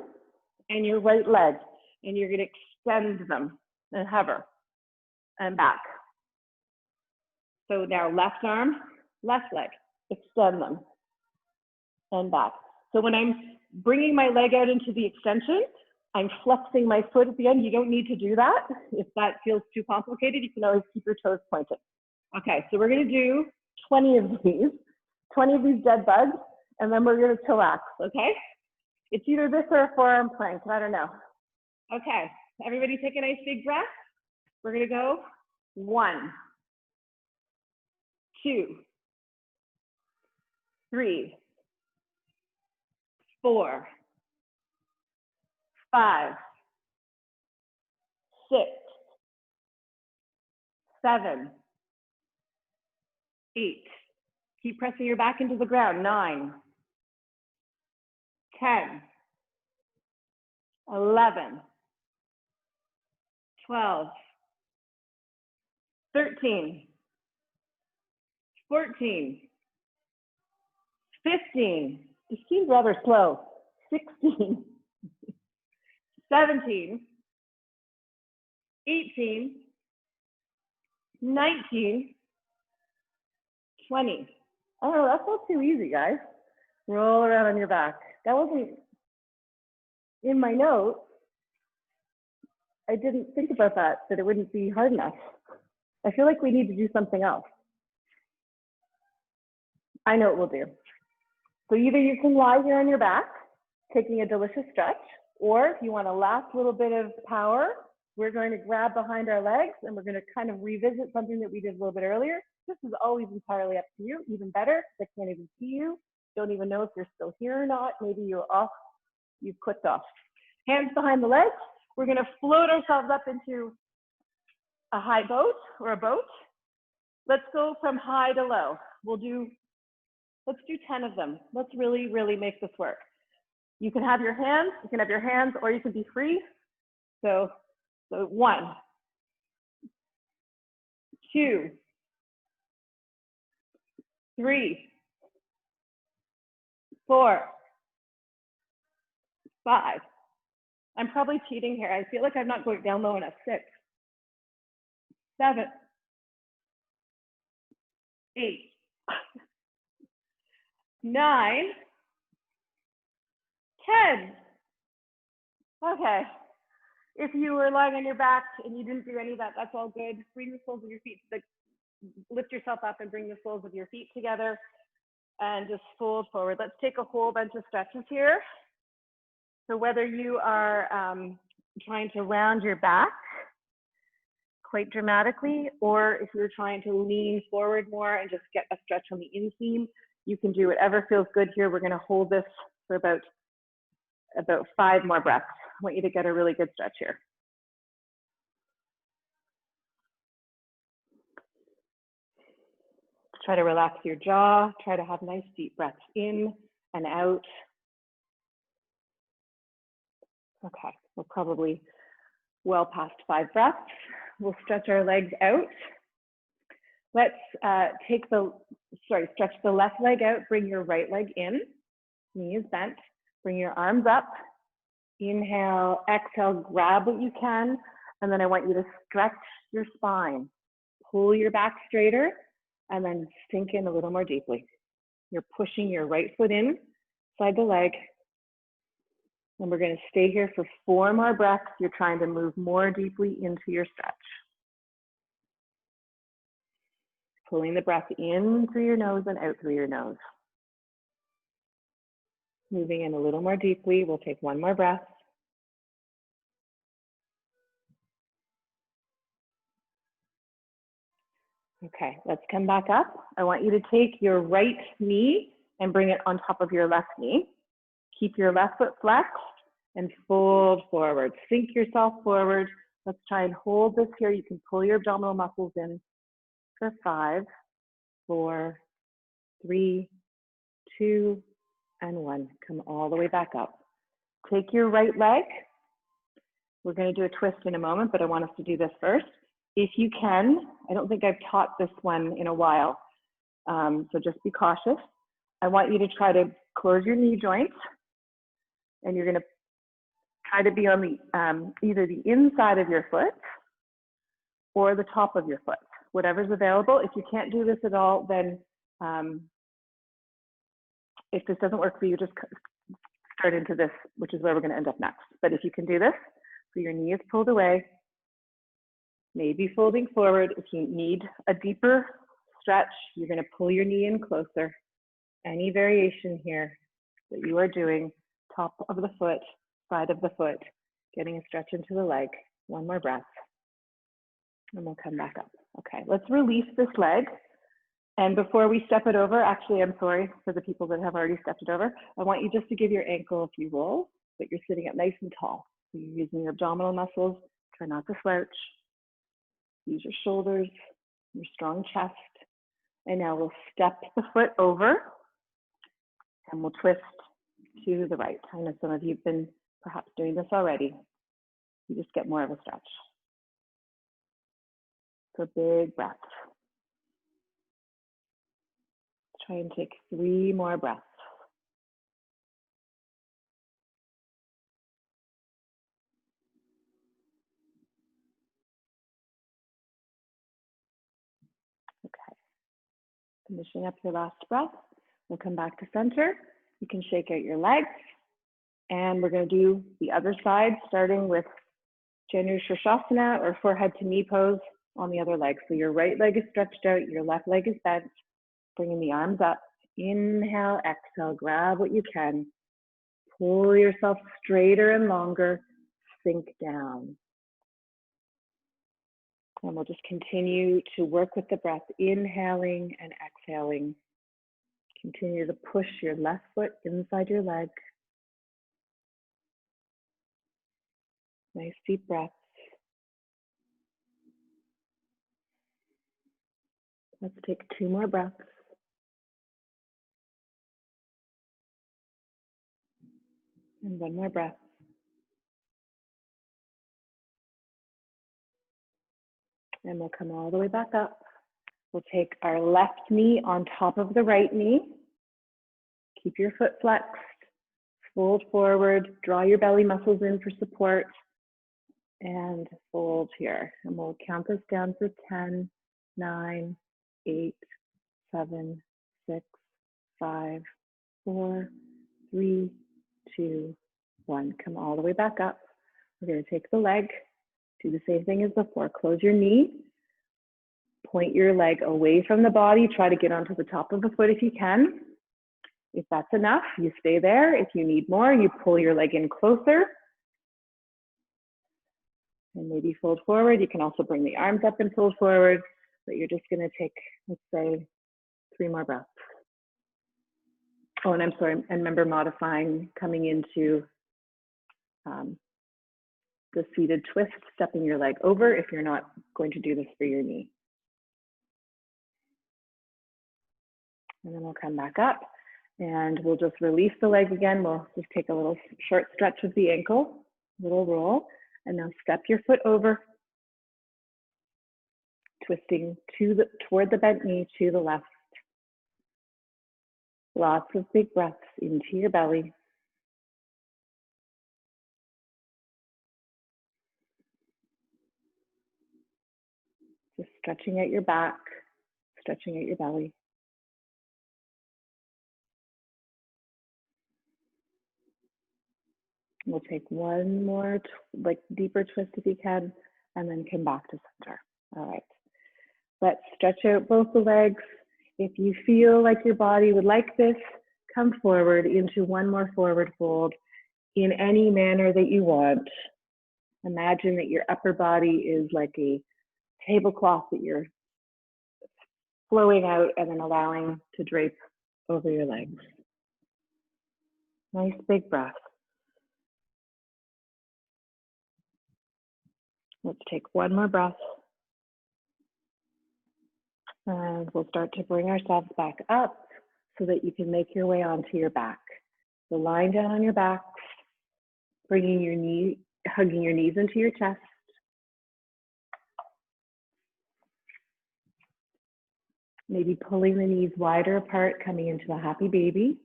Speaker 1: and your right leg, and you're going to extend them and hover and back. So now left arm, left leg, extend them and back. So when I'm bringing my leg out into the extension, I'm flexing my foot at the end. You don't need to do that. If that feels too complicated, you can always keep your toes pointed. Okay, so we're going to do 20 of these dead bugs, and then we're going to chillax, okay? It's either this or a forearm plank, I don't know. Okay, everybody take a nice big breath. We're going to go 1, 2, 3, 4, 5, 6, 7, 8. Keep pressing your back into the ground. 9, 10, 11, 12, 13, 14, 15, this seems rather slow, 16, 17, 18, 19, 20. Oh, that's not too easy, guys. Roll around on your back. That wasn't in my notes. I didn't think about that it wouldn't be hard enough. I feel like we need to do something else. I know what we'll do. So either you can lie here on your back, taking a delicious stretch, or if you want a last little bit of power, we're going to grab behind our legs and we're going to kind of revisit something that we did a little bit earlier. This is always entirely up to you, even better, because I can't even see you. Don't even know if you're still here or not. Maybe you're off, you've clicked off. Hands behind the legs. We're going to float ourselves up into a high boat or a boat. Let's go from high to low. Let's do 10 of them. Let's really, really make this work. You can have your hands, or you can be free. So 1, 2, 3, 4, 5. I'm probably cheating here. I feel like I'm not going down low enough. 6, 7, 8, 9, 10. Okay. If you were lying on your back and you didn't do any of that, that's all good. Bring the soles of your feet, lift yourself up and bring the soles of your feet together and just fold forward. Let's take a whole bunch of stretches here. So whether you are trying to round your back quite dramatically, or if you're trying to lean forward more and just get a stretch on the inseam, you can do whatever feels good here. We're going to hold this for about 5 more breaths. I want you to get a really good stretch here. Try to relax your jaw. Try to have nice deep breaths in and out. Okay, we're probably well past 5 breaths. We'll stretch our legs out. Let's stretch the left leg out, bring your right leg in, knees bent, bring your arms up. Inhale, exhale, grab what you can, and then I want you to stretch your spine. Pull your back straighter, and then sink in a little more deeply. You're pushing your right foot in, side the leg, and we're going to stay here for 4 more breaths. You're trying to move more deeply into your stretch. Pulling the breath in through your nose and out through your nose. Moving in a little more deeply. We'll take 1 more breath. Okay, let's come back up. I want you to take your right knee and bring it on top of your left knee. Keep your left foot flexed and fold forward. Sink yourself forward. Let's try and hold this here. You can pull your abdominal muscles in for 5, 4, 3, 2, and 1. Come all the way back up. Take your right leg. We're going to do a twist in a moment, but I want us to do this first. If you can, I don't think I've taught this one in a while, so just be cautious. I want you to try to close your knee joints, and you're going to try to be on the either the inside of your foot or the top of your foot, whatever's available. If you can't do this at all, then if this doesn't work for you, just start into this, which is where we're going to end up next. But if you can do this, so your knee is pulled away, maybe folding forward. If you need a deeper stretch, you're going to pull your knee in closer. Any variation here that you are doing, top of the foot, side of the foot, getting a stretch into the leg. 1 more breath, and we'll come back up. Okay, let's release this leg. And before we step it over, actually, I'm sorry for the people that have already stepped it over. I want you just to give your ankle a few rolls, but you're sitting up nice and tall. So you're using your abdominal muscles. Try not to slouch. Use your shoulders, your strong chest. And now we'll step the foot over and we'll twist to the right. I know some of you have been perhaps doing this already. You just get more of a stretch. for big breaths. Try and take 3 more breaths. Okay. Finishing up your last breath. We'll come back to center. You can shake out your legs. And we're going to do the other side, starting with Janu Shirshasana or forehead to knee pose on the other leg. So your right leg is stretched out, your left leg is bent, bringing the arms up. Inhale, exhale, grab what you can. Pull yourself straighter and longer, sink down. And we'll just continue to work with the breath, inhaling and exhaling. Continue to push your left foot inside your leg. Nice deep breaths. Let's take 2 more breaths. And 1 more breath. And we'll come all the way back up. We'll take our left knee on top of the right knee. Keep your foot flexed. Fold forward. Draw your belly muscles in for support. And fold here. And we'll count this down for 10, 9, 8, 7, 6, 5, 4, 3, 2, 1. Come all the way back up. We're going to take the leg. Do the same thing as before. Close your knee. Point your leg away from the body. Try to get onto the top of the foot if you can. If that's enough, you stay there. If you need more, you pull your leg in closer. And maybe fold forward. You can also bring the arms up and fold forward. But you're just going to take, let's say, 3 more breaths. Oh, and I'm sorry. And remember modifying, coming into the seated twist, stepping your leg over if you're not going to do this for your knee. And then we'll come back up and we'll just release the leg again. We'll just take a little short stretch with the ankle, little roll, and now step your foot over, twisting toward the bent knee to the left. Lots of big breaths into your belly. Just stretching out your back, stretching out your belly. We'll take 1 more, deeper twist if you can, and then come back to center. All right. Let's stretch out both the legs. If you feel like your body would like this, come forward into 1 more forward fold in any manner that you want. Imagine that your upper body is like a tablecloth that you're flowing out and then allowing to drape over your legs. Nice big breath. Let's take 1 more breath. And we'll start to bring ourselves back up so that you can make your way onto your back. So lying down on your back, bringing your knee, hugging your knees into your chest. Maybe pulling the knees wider apart, coming into a happy baby.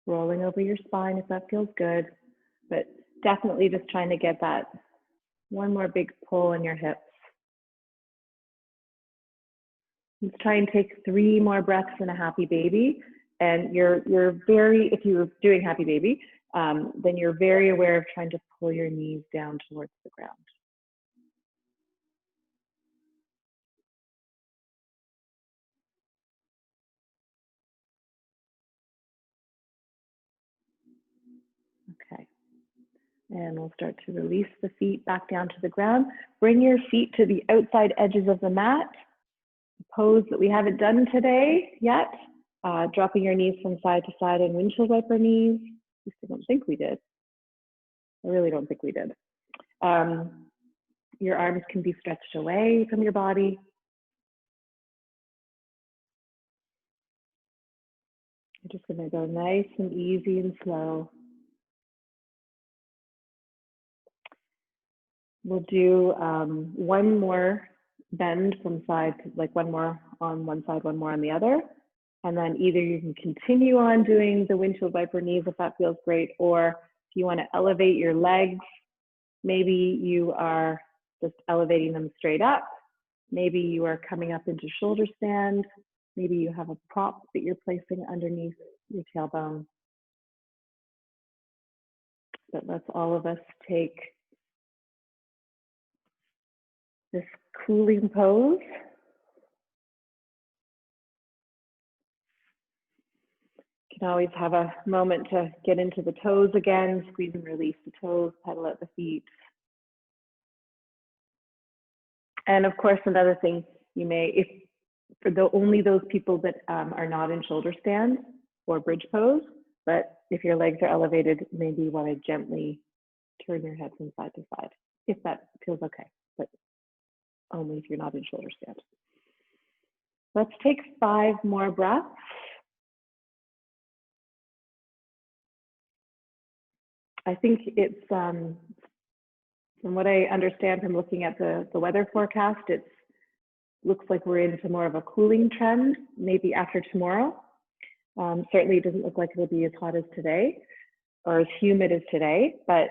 Speaker 1: Rolling over your spine if that feels good, but definitely just trying to get that 1 more big pull in your hips. Let's try and take 3 more breaths in a happy baby. And if you're doing happy baby, then you're very aware of trying to pull your knees down towards the ground. Okay. And we'll start to release the feet back down to the ground. Bring your feet to the outside edges of the mat. The pose that we haven't done today yet. Dropping your knees from side to side and windshield wiper knees. I don't think we did. I really don't think we did. Your arms can be stretched away from your body. You're just going to go nice and easy and slow. We'll do one more bend from side, like one more on one side, one more on the other. And then either you can continue on doing the windshield wiper knees if that feels great, or if you want to elevate your legs, maybe you are just elevating them straight up. Maybe you are coming up into shoulder stand. Maybe you have a prop that you're placing underneath your tailbone. But let's all of us take this cooling pose. You can always have a moment to get into the toes again, squeeze and release the toes, pedal at the feet. And of course, another thing you may, if for only those people that are not in shoulder stand or bridge pose, but if your legs are elevated, maybe you want to gently turn your head from side to side, if that feels okay, but only if you're not in shoulder stand. Let's take 5 more breaths. I think it's, from what I understand from looking at the weather forecast, it looks like we're into more of a cooling trend, maybe after tomorrow. Certainly it doesn't look like it'll be as hot as today or as humid as today, but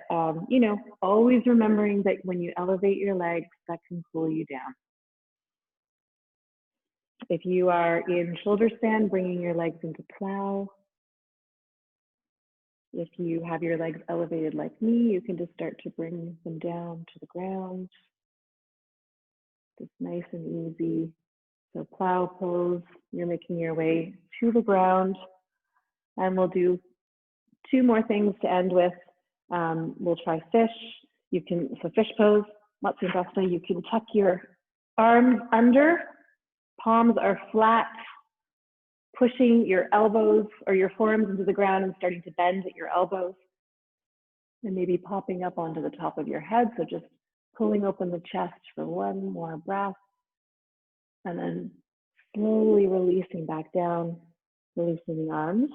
Speaker 1: you know, always remembering that when you elevate your legs, that can cool you down. If you are in shoulder stand, bringing your legs into plow. If you have your legs elevated like me, you can just start to bring them down to the ground. Just nice and easy. So plow pose, you're making your way to the ground. And we'll do 2 more things to end with. We'll try fish. You can, so fish pose, Matsushita, you can tuck your arms under, palms are flat, pushing your elbows or your forearms into the ground and starting to bend at your elbows. And maybe popping up onto the top of your head. So just pulling open the chest for 1 more breath. And then slowly releasing back down, releasing the arms.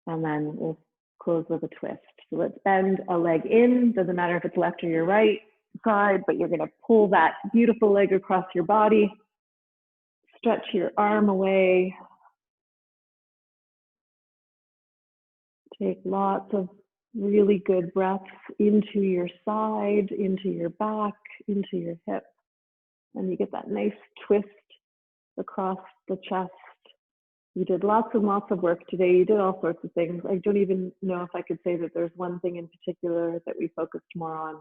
Speaker 1: And then we'll close with a twist. So let's bend a leg in, doesn't matter if it's left or your right side, but you're gonna pull that beautiful leg across your body. Stretch your arm away. Take lots of really good breaths into your side, into your back, into your hip. And you get that nice twist across the chest. You did lots and lots of work today. You did all sorts of things. I don't even know if I could say that there's one thing in particular that we focused more on,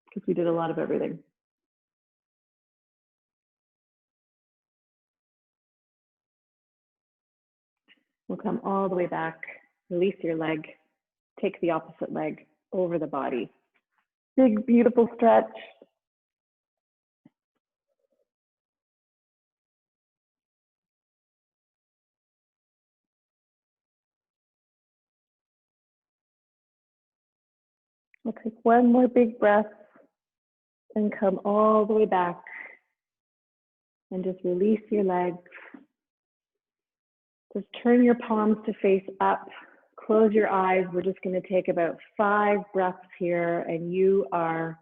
Speaker 1: because we did a lot of everything. We'll come all the way back, release your leg, take the opposite leg over the body. Big, beautiful stretch. We'll take 1 more big breath and come all the way back and just release your legs. Just turn your palms to face up. Close your eyes. We're just going to take about 5 breaths here, and you are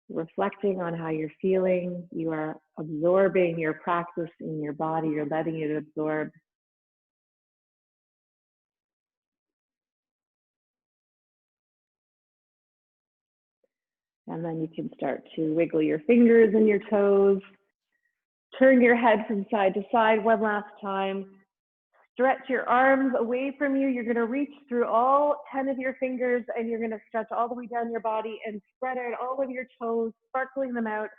Speaker 1: reflecting on how you're feeling. You are absorbing your practice in your body. You're letting it absorb. And then you can start to wiggle your fingers and your toes. Turn your head from side to side 1 last time. Stretch your arms away from you. You're going to reach through all 10 of your fingers, and you're going to stretch all the way down your body and spread out all of your toes, sparkling them out.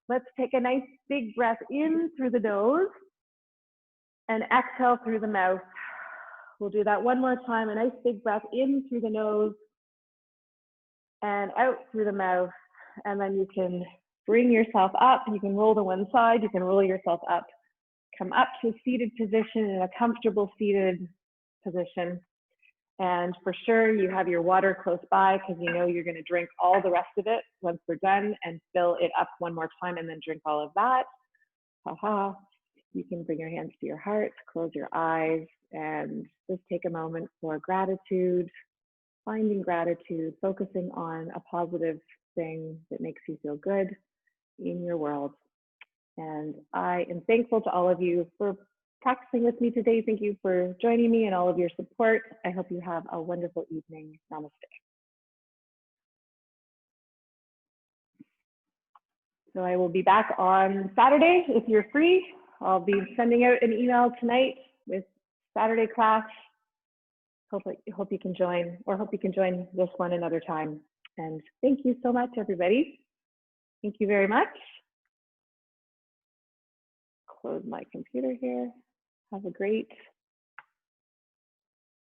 Speaker 1: Let's take a nice big breath in through the nose and exhale through the mouth. We'll do that 1 more time. A nice big breath in through the nose and out through the mouth. And then you can bring yourself up. You can roll to one side. You can roll yourself up. Come up to a seated position, in a comfortable seated position. And for sure, you have your water close by, because you know you're going to drink all the rest of it once we're done, and fill it up 1 more time and then drink all of that. Ha-ha. You can bring your hands to your heart, close your eyes, and just take a moment for gratitude. finding gratitude, focusing on a positive thing that makes you feel good in your world. And I am thankful to all of you for practicing with me today. Thank you for joining me and all of your support. I hope you have a wonderful evening. Namaste. So I will be back on Saturday if you're free. I'll be sending out an email tonight with Saturday class. Hope you can join, or hope you can join this one another time. And thank you so much, everybody. Thank you very much. Close my computer here. Have a great